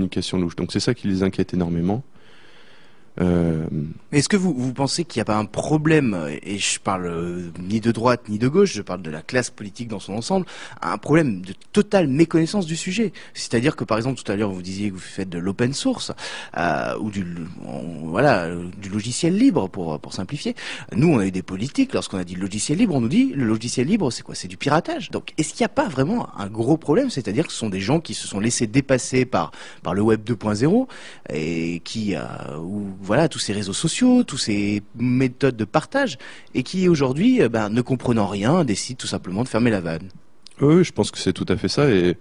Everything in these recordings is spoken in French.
communication louche. Donc c'est ça qui les inquiète énormément. Est-ce que vous pensez qu'il n'y a pas un problème, et je parle ni de droite ni de gauche, je parle de la classe politique dans son ensemble, un problème de totale méconnaissance du sujet? C'est-à-dire que par exemple tout à l'heure vous disiez que vous faites de l'open source ou du logiciel libre pour simplifier. Nous on a eu des politiques, lorsqu'on a dit logiciel libre, on nous dit le logiciel libre c'est quoi? C'est du piratage. Donc est-ce qu'il n'y a pas vraiment un gros problème? C'est-à-dire que ce sont des gens qui se sont laissés dépasser par le web 2.0 et qui voilà, tous ces réseaux sociaux, toutes ces méthodes de partage, et qui aujourd'hui, ne comprenant rien, décident tout simplement de fermer la vanne. Oui, je pense que c'est tout à fait ça. Et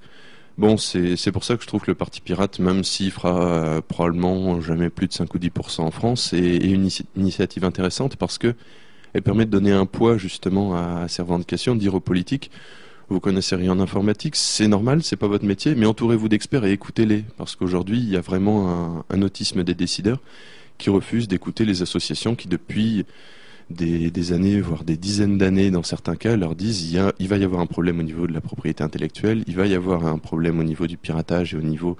bon, c'est pour ça que je trouve que le Parti Pirate, même s'il fera probablement jamais plus de 5 ou 10% en France, est une initiative intéressante parce que elle permet de donner un poids justement à ces revendications, de dire aux politiques: vous connaissez rien en informatique, c'est normal, c'est pas votre métier, mais entourez-vous d'experts et écoutez-les, parce qu'aujourd'hui il y a vraiment un autisme des décideurs qui refusent d'écouter les associations qui depuis des années, voire des dizaines d'années dans certains cas, leur disent il va y avoir un problème au niveau de la propriété intellectuelle, il va y avoir un problème au niveau du piratage et au niveau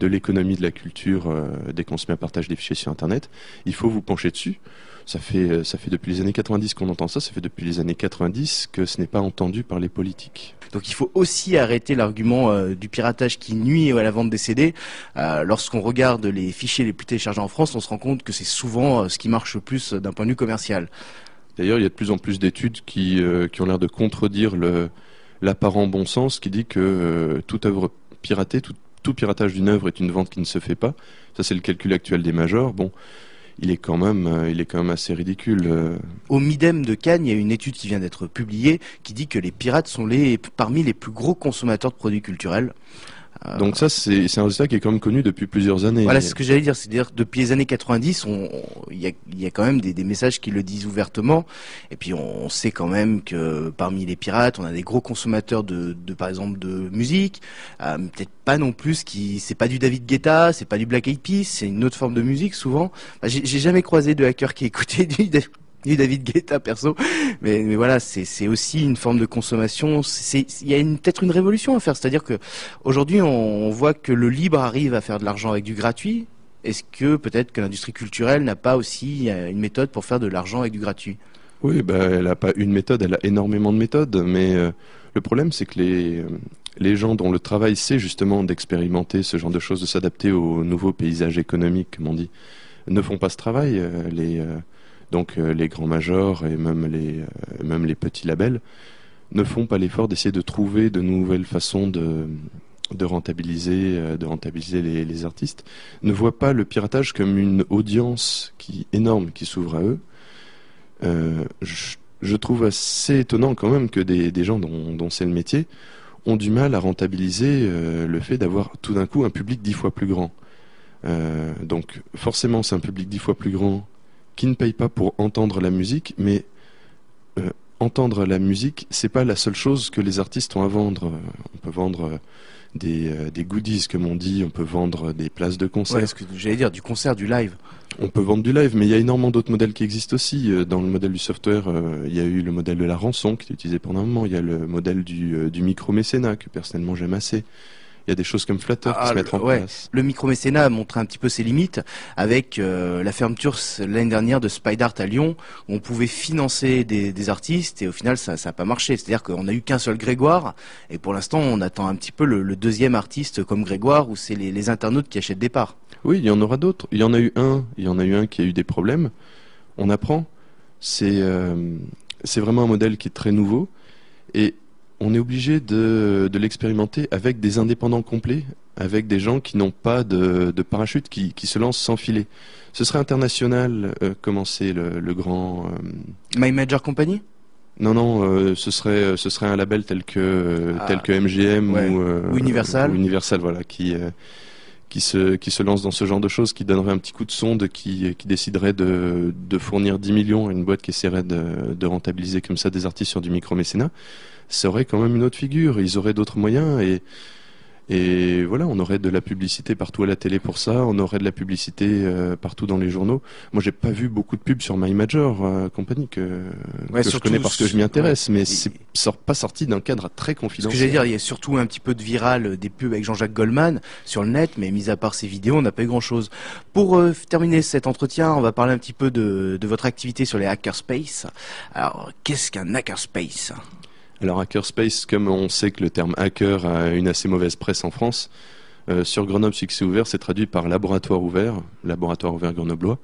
de l'économie de la culture dès qu'on se met à partager des fichiers sur Internet. Il faut vous pencher dessus. Ça fait depuis les années 90 qu'on entend ça, ça fait depuis les années 90 que ce n'est pas entendu par les politiques. Donc il faut aussi arrêter l'argument du piratage qui nuit à la vente des CD. Lorsqu'on regarde les fichiers les plus téléchargés en France, on se rend compte que c'est souvent ce qui marche le plus d'un point de vue commercial. D'ailleurs, il y a de plus en plus d'études qui ont l'air de contredire l'apparent bon sens qui dit que toute œuvre piratée, tout piratage d'une œuvre est une vente qui ne se fait pas. Ça, c'est le calcul actuel des majors. Bon, il est quand même assez ridicule. Au Midem de Cannes, il y a une étude qui vient d'être publiée qui dit que les pirates sont parmi les plus gros consommateurs de produits culturels. Donc ça, c'est un résultat qui est quand même connu depuis plusieurs années. Voilà, c'est ce que j'allais dire. C'est-à-dire depuis les années 90, il y a quand même des messages qui le disent ouvertement. Et puis on sait quand même que parmi les pirates, on a des gros consommateurs de par exemple de musique. Peut-être pas non plus c'est pas du David Guetta, c'est pas du Black Eyed Peas, c'est une autre forme de musique souvent. J'ai jamais croisé de hacker qui écoutait du David Guetta perso, mais voilà, c'est aussi une forme de consommation. Il y a peut-être une révolution à faire, c'est-à-dire que aujourd'hui on voit que le libre arrive à faire de l'argent avec du gratuit. Est-ce que peut-être que l'industrie culturelle n'a pas aussi une méthode pour faire de l'argent avec du gratuit? Oui, elle n'a pas une méthode, elle a énormément de méthodes, mais le problème c'est que les gens dont le travail c'est justement d'expérimenter ce genre de choses, de s'adapter au nouveau paysage économique, comme on dit, ne font pas ce travail. Donc les grands majors et même les petits labels ne font pas l'effort d'essayer de trouver de nouvelles façons de rentabiliser les artistes, ne voient pas le piratage comme une audience énorme qui s'ouvre à eux. Je trouve assez étonnant quand même que des gens dont c'est le métier ont du mal à rentabiliser le fait d'avoir tout d'un coup un public 10 fois plus grand. Donc forcément c'est un public 10 fois plus grand qui ne paye pas pour entendre la musique, mais entendre la musique, c'est pas la seule chose que les artistes ont à vendre. On peut vendre des goodies, comme on dit, on peut vendre des places de concert. Ouais, ce que j'allais dire, du concert, du live. On peut vendre du live, mais il y a énormément d'autres modèles qui existent aussi. Dans le modèle du software, il y a eu le modèle de la rançon qui est utilisé pendant un moment, il y a le modèle du micro-mécénat, que personnellement j'aime assez. Il y a des choses comme Flutter qui se mettent en place. Le micro-mécénat a montré un petit peu ses limites avec la fermeture l'année dernière de Spydart à Lyon, où on pouvait financer des artistes et au final ça n'a pas marché. C'est-à-dire qu'on n'a eu qu'un seul Grégoire et pour l'instant on attend un petit peu le deuxième artiste comme Grégoire où c'est les internautes qui achètent des parts. Oui, il y en aura d'autres. Il y en a eu un qui a eu des problèmes. On apprend. C'est vraiment un modèle qui est très nouveau et on est obligé de l'expérimenter avec des indépendants complets, avec des gens qui n'ont pas de parachute, qui se lancent sans filet. Ce serait International, comment c'est le grand... My Major Company ? Non, ce serait un label tel que MGM ou Universal. Ou Universal, voilà, qui se lance dans ce genre de choses, qui donnerait un petit coup de sonde, qui déciderait de fournir 10 millions à une boîte qui essaierait de rentabiliser comme ça des artistes sur du micro-mécénat. Ça aurait quand même une autre figure, ils auraient d'autres moyens Et voilà, on aurait de la publicité partout à la télé pour ça, on aurait de la publicité partout dans les journaux. Moi, j'ai pas vu beaucoup de pubs sur My Major compagnie Ouais, que je surtout, connais parce que je m'y intéresse, ouais. mais c'est pas sorti d'un cadre très Ce que confidentiel. j'allais dire, il y a surtout un petit peu de viral des pubs avec Jean-Jacques Goldman sur le net, mais mis à part ces vidéos, on n'a pas eu grand-chose. Pour terminer cet entretien, on va parler un petit peu de votre activité sur les hackerspace. Alors, qu'est-ce qu'un hackerspace? Alors hackerspace, comme on sait que le terme hacker a une assez mauvaise presse en France, sur Grenoble Succès Ouvert, c'est traduit par laboratoire ouvert grenoblois.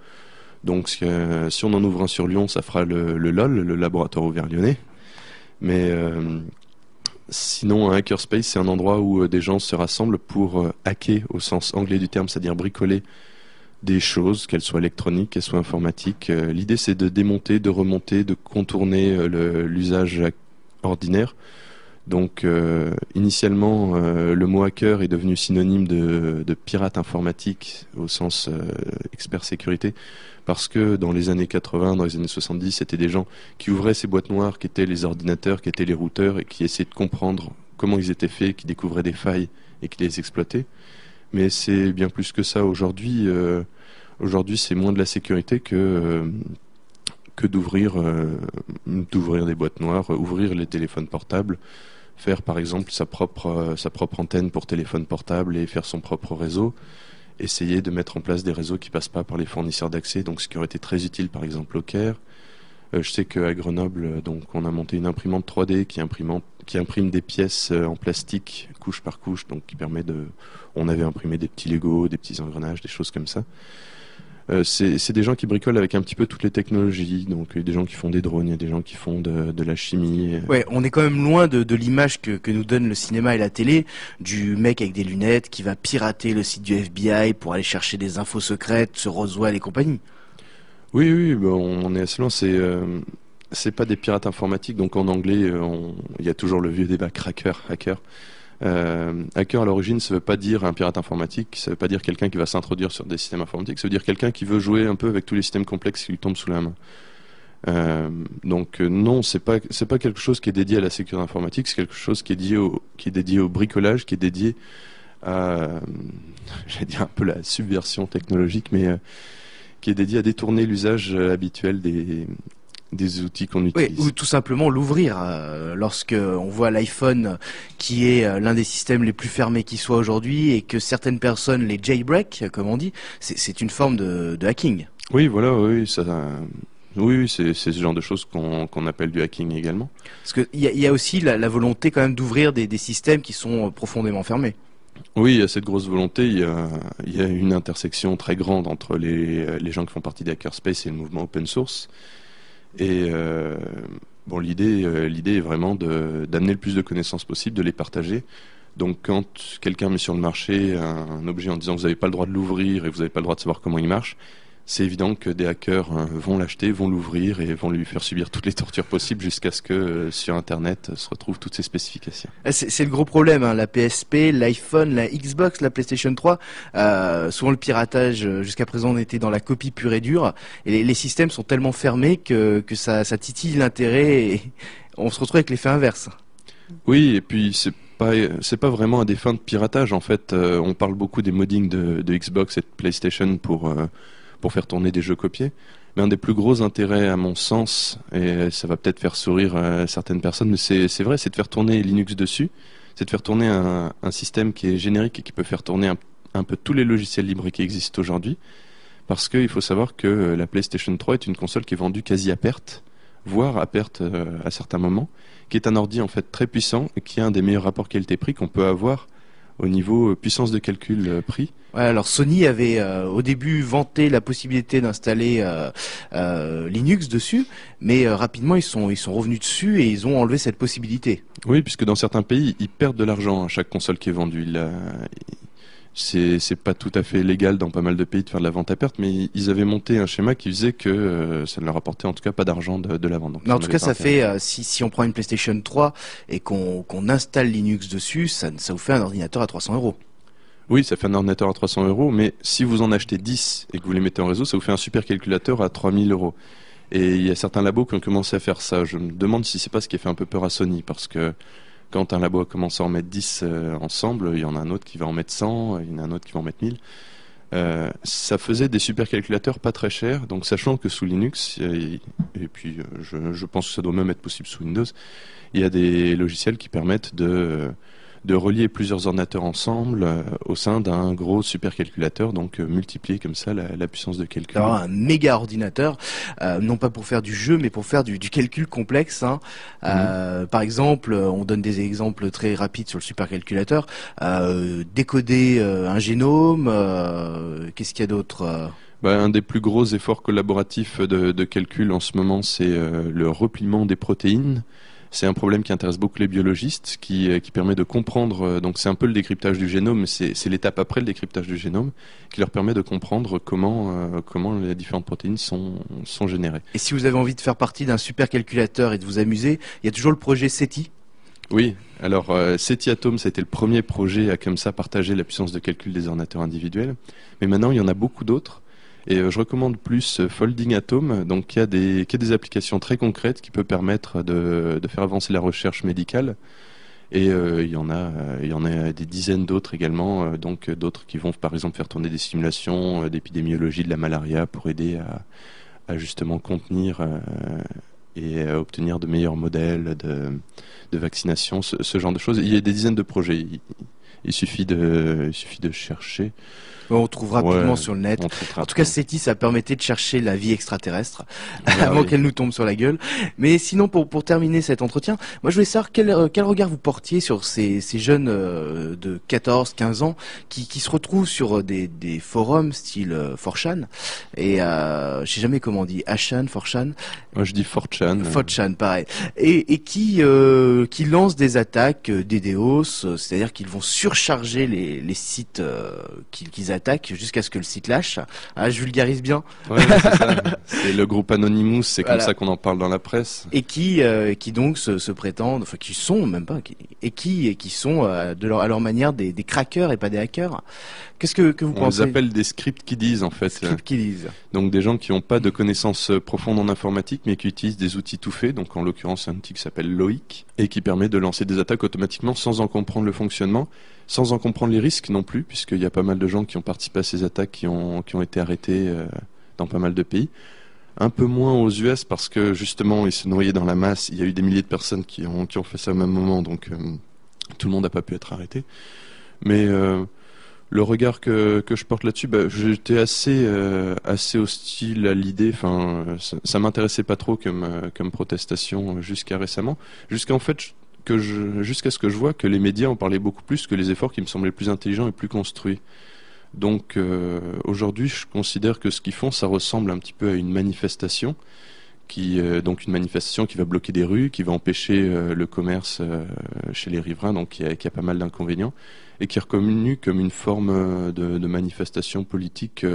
Donc si on en ouvre un sur Lyon, ça fera le LOL, le laboratoire ouvert lyonnais. Mais sinon, un hackerspace, c'est un endroit où des gens se rassemblent pour hacker au sens anglais du terme, c'est-à-dire bricoler des choses, qu'elles soient électroniques, qu'elles soient informatiques. L'idée, c'est de démonter, de remonter, de contourner l'usage ordinaire. Donc initialement, le mot hacker est devenu synonyme de pirate informatique au sens expert sécurité, parce que dans les années 80, dans les années 70, c'était des gens qui ouvraient ces boîtes noires, qui étaient les ordinateurs, qui étaient les routeurs, et qui essayaient de comprendre comment ils étaient faits, qui découvraient des failles et qui les exploitaient. Mais c'est bien plus que ça aujourd'hui. Aujourd'hui, c'est moins de la sécurité que d'ouvrir des boîtes noires, ouvrir les téléphones portables, faire par exemple sa propre antenne pour téléphone portable et faire son propre réseau, essayer de mettre en place des réseaux qui passent pas par les fournisseurs d'accès, donc ce qui aurait été très utile par exemple au Caire. Je sais qu'à Grenoble, donc on a monté une imprimante 3D qui imprime des pièces en plastique couche par couche, donc qui permet on avait imprimé des petits Lego, des petits engrenages, des choses comme ça. C'est des gens qui bricolent avec un petit peu toutes les technologies. Donc il y a des gens qui font des drones, il y a des gens qui font de la chimie. Ouais, on est quand même loin de l'image que nous donne le cinéma et la télé, du mec avec des lunettes qui va pirater le site du FBI pour aller chercher des infos secrètes sur Roswell et compagnie. Oui, oui, bon, on est assez loin. C'est pas des pirates informatiques. Donc en anglais, il y a toujours le vieux débat hacker. Hacker à l'origine, ça veut pas dire un pirate informatique, ça veut pas dire quelqu'un qui va s'introduire sur des systèmes informatiques, ça veut dire quelqu'un qui veut jouer un peu avec tous les systèmes complexes qui lui tombent sous la main. Donc non, c'est pas quelque chose qui est dédié à la sécurité informatique, c'est quelque chose qui est dédié au bricolage, qui est dédié à, j'allais dire un peu la subversion technologique, mais qui est dédié à détourner l'usage habituel des outils qu'on utilise. Oui, ou tout simplement l'ouvrir. Lorsque on voit l'iPhone qui est l'un des systèmes les plus fermés qui soit aujourd'hui et que certaines personnes les jailbreak, comme on dit, c'est une forme de hacking. Oui, voilà, oui, ça. Oui, c'est ce genre de choses qu'on appelle du hacking également. Parce qu'il y a aussi la volonté quand même d'ouvrir des systèmes qui sont profondément fermés. Oui, il y a cette grosse volonté. Il y a une intersection très grande entre les gens qui font partie des hackerspace et le mouvement open source. Et bon, l'idée est vraiment d'amener le plus de connaissances possible, de les partager. Donc, quand quelqu'un met sur le marché un objet en disant que vous n'avez pas le droit de l'ouvrir et vous n'avez pas le droit de savoir comment il marche, c'est évident que des hackers vont l'acheter, vont l'ouvrir et vont lui faire subir toutes les tortures possibles jusqu'à ce que sur Internet se retrouvent toutes ces spécifications. C'est le gros problème, hein, la PSP, l'iPhone, la Xbox, la PlayStation 3. Souvent le piratage jusqu'à présent on était dans la copie pure et dure. Et les systèmes sont tellement fermés que ça titille l'intérêt et on se retrouve avec l'effet inverse. Oui, et puis c'est pas vraiment à des fins de piratage en fait. On parle beaucoup des moddings de Xbox et de PlayStation pour faire tourner des jeux copiés. Mais un des plus gros intérêts, à mon sens, et ça va peut-être faire sourire certaines personnes, mais c'est vrai, c'est de faire tourner Linux dessus, c'est de faire tourner un système qui est générique et qui peut faire tourner un peu tous les logiciels libres qui existent aujourd'hui, parce qu'il faut savoir que la PlayStation 3 est une console qui est vendue quasi à perte, voire à perte à certains moments, qui est un ordi en fait très puissant et qui a un des meilleurs rapports qualité-prix qu'on peut avoir au niveau puissance de calcul prix. Ouais, alors Sony avait au début vanté la possibilité d'installer Linux dessus, mais rapidement ils sont revenus dessus et ils ont enlevé cette possibilité. Oui, puisque dans certains pays, ils perdent de l'argent à chaque console qui est vendue. C'est pas tout à fait légal dans pas mal de pays de faire de la vente à perte, mais ils avaient monté un schéma qui faisait que ça ne leur apportait en tout cas pas d'argent de la vente. Donc, Mais en tout cas, ça fait si on prend une PlayStation 3 et qu'on installe Linux dessus, ça vous fait un ordinateur à 300 €. Oui, ça fait un ordinateur à 300 €, mais si vous en achetez 10 et que vous les mettez en réseau, ça vous fait un supercalculateur à 3000 €. Et il y a certains labos qui ont commencé à faire ça. Je me demande si c'est pas ce qui a fait un peu peur à Sony, parce que quand un labo commence à en mettre 10 ensemble, il y en a un autre qui va en mettre 100, il y en a un autre qui va en mettre 1000. Ça faisait des supercalculateurs pas très chers, donc sachant que sous Linux, et puis je pense que ça doit même être possible sous Windows, il y a des logiciels qui permettent de relier plusieurs ordinateurs ensemble au sein d'un gros supercalculateur, donc multiplier comme ça la puissance de calcul. Alors, un méga ordinateur, non pas pour faire du jeu, mais pour faire du calcul complexe. Hein. Par exemple, on donne des exemples très rapides sur le supercalculateur. Décoder un génome, qu'est-ce qu'il y a d'autre Un des plus gros efforts collaboratifs de calcul en ce moment, c'est le repliement des protéines. C'est un problème qui intéresse beaucoup les biologistes, qui permet de comprendre, donc c'est un peu le décryptage du génome, mais c'est l'étape après le décryptage du génome, qui leur permet de comprendre comment les différentes protéines sont générées. Et si vous avez envie de faire partie d'un supercalculateur et de vous amuser, il y a toujours le projet SETI. Oui, alors SETI Atom, ça a été le premier projet à comme ça partager la puissance de calcul des ordinateurs individuels, mais maintenant il y en a beaucoup d'autres. Et je recommande plus Folding Atom, donc qui a des applications très concrètes qui peut permettre de faire avancer la recherche médicale. Et il y en a des dizaines d'autres également, donc d'autres qui vont par exemple faire tourner des simulations d'épidémiologie de la malaria pour aider à justement contenir et à obtenir de meilleurs modèles de vaccination, ce genre de choses. Il y a des dizaines de projets. Il suffit de chercher. On trouve rapidement sur le net. En tout cas, SETI, ça permettait de chercher la vie extraterrestre avant qu'elle nous tombe sur la gueule. Mais sinon, pour terminer cet entretien, moi je voulais savoir quel regard vous portiez sur ces jeunes de 14, 15 ans qui se retrouvent sur des forums style 4chan et je sais jamais comment on dit, 4chan. Moi je dis 4chan. 4chan, pareil. Et qui lancent des attaques DDoS, c'est-à-dire qu'ils vont surcharger les sites qu'ils attaquent jusqu'à ce que le site lâche. Ah, je vulgarise bien. Ouais, c'est ça. C'est le groupe Anonymous, c'est comme ça qu'on en parle dans la presse. Et qui donc se prétendent, enfin qui sont même pas, qui sont à leur manière des crackers et pas des hackers. Qu'est-ce que vous pensez? On les appelle des script kiddies en fait. Script kiddies. Donc des gens qui n'ont pas de connaissances profondes en informatique mais qui utilisent des outils tout faits, donc en l'occurrence un outil qui s'appelle Loic et qui permet de lancer des attaques automatiquement sans en comprendre le fonctionnement, sans en comprendre les risques non plus, puisqu'il y a pas mal de gens qui ont participé à ces attaques qui ont été arrêtés dans pas mal de pays. Un peu moins aux US parce que justement ils se noyaient dans la masse. Il y a eu des milliers de personnes qui ont fait ça au même moment, donc tout le monde n'a pas pu être arrêté. Mais le regard que je porte là-dessus, j'étais assez hostile à l'idée. Enfin, ça m'intéressait pas trop comme protestation jusqu'à récemment, jusqu'à ce que je vois que les médias en parlaient beaucoup plus que les efforts qui me semblaient plus intelligents et plus construits. Donc aujourd'hui, je considère que ce qu'ils font, ça ressemble un petit peu à une manifestation, donc une manifestation qui va bloquer des rues, qui va empêcher le commerce chez les riverains, donc qui a pas mal d'inconvénients, et qui est reconnue comme une forme de manifestation politique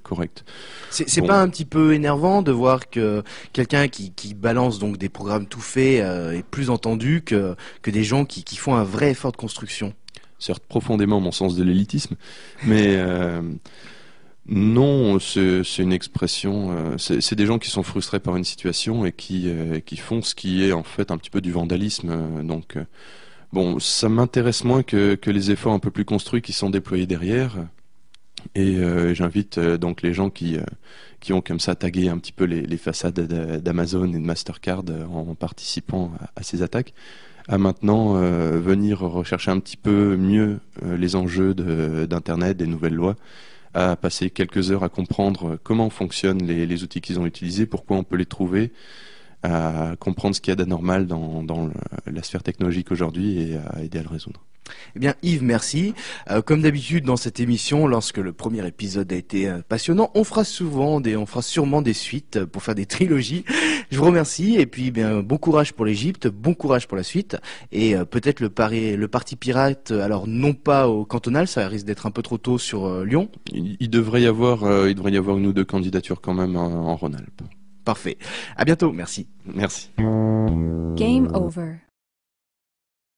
correcte. C'est pas un petit peu énervant de voir que quelqu'un qui balance donc des programmes tout faits est plus entendu que des gens qui font un vrai effort de construction? Certes, profondément mon sens de l'élitisme, mais non, c'est une expression. C'est des gens qui sont frustrés par une situation et qui font ce qui est en fait un petit peu du vandalisme. Donc, bon, ça m'intéresse moins que les efforts un peu plus construits qui sont déployés derrière. Et j'invite donc les gens qui ont comme ça tagué un petit peu les façades d'Amazon et de Mastercard en participant à ces attaques, à maintenant venir rechercher un petit peu mieux les enjeux d'Internet, des nouvelles lois, à passer quelques heures à comprendre comment fonctionnent les outils qu'ils ont utilisés, pourquoi on peut les trouver, à comprendre ce qu'il y a d'anormal dans la sphère technologique aujourd'hui et à aider à le résoudre. Eh bien Yves, merci. Comme d'habitude dans cette émission, lorsque le premier épisode a été passionnant, on fera sûrement des suites pour faire des trilogies. Je vous remercie et puis bien bon courage pour l'Égypte, bon courage pour la suite et peut-être le parti pirate. Alors non pas au cantonal, ça risque d'être un peu trop tôt sur Lyon. Il devrait y avoir une ou deux candidatures quand même en Rhône-Alpes. Parfait. À bientôt. Merci. Merci. Game over.